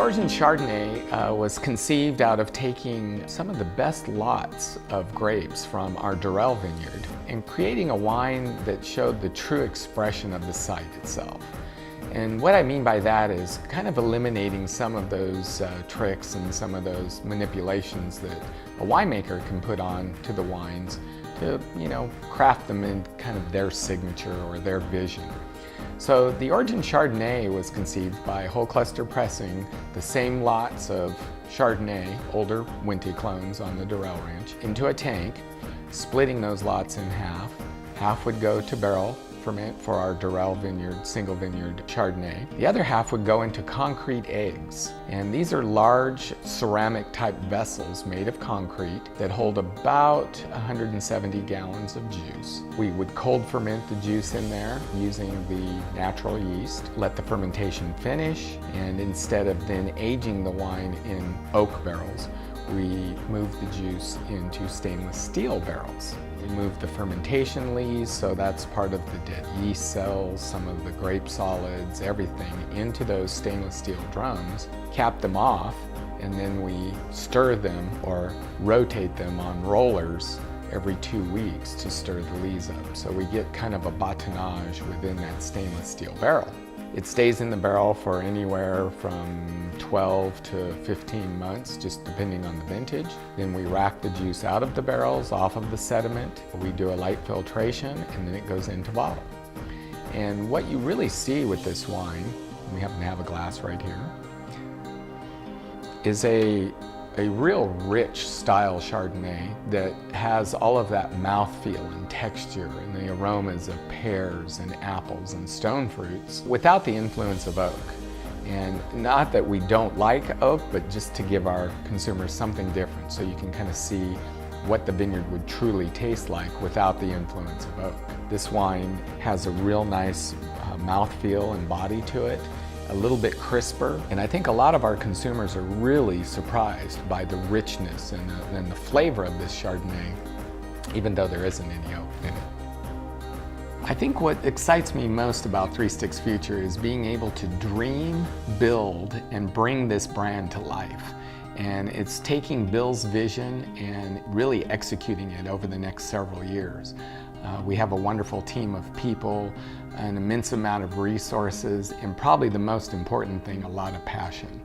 Origin Chardonnay was conceived out of taking some of the best lots of grapes from our DURELL vineyard and creating a wine that showed the true expression of the site itself. And what I mean by that is kind of eliminating some of those tricks and some of those manipulations that a winemaker can put on to the wines to, craft them in kind of their signature or their vision. So the Origin Chardonnay was conceived by whole cluster pressing the same lots of Chardonnay, older Winty clones on the DURELL ranch, into a tank, splitting those lots in half. Half would go to barrel ferment for our DURELL vineyard, single vineyard Chardonnay. The other half would go into concrete eggs. And these are large ceramic type vessels made of concrete that hold about 170 gallons of juice. We would cold ferment the juice in there using the natural yeast, let the fermentation finish, and instead of then aging the wine in oak barrels, we move the juice into stainless steel barrels. We move the fermentation lees, so that's part of the dead yeast cells, some of the grape solids, everything into those stainless steel drums, cap them off, and then we stir them or rotate them on rollers every 2 weeks to stir the lees up. So we get kind of a batonnage within that stainless steel barrel. It stays in the barrel for anywhere from 12 to 15 months, just depending on the vintage. Then we rack the juice out of the barrels, off of the sediment. We do a light filtration, and then it goes into bottle. And what you really see with this wine, we happen to have a glass right here, is a real rich style Chardonnay that has all of that mouthfeel and texture and the aromas of pears and apples and stone fruits without the influence of oak. And not that we don't like oak, but just to give our consumers something different so you can kind of see what the vineyard would truly taste like without the influence of oak. This wine has a real nice mouthfeel and body to it, a little bit crisper, and I think a lot of our consumers are really surprised by the richness and the flavor of this Chardonnay, even though there isn't any oak in it. I think what excites me most about Three Sticks Future is being able to dream, build, and bring this brand to life. And it's taking Bill's vision and really executing it over the next several years. We have a wonderful team of people, an immense amount of resources, and probably the most important thing, a lot of passion.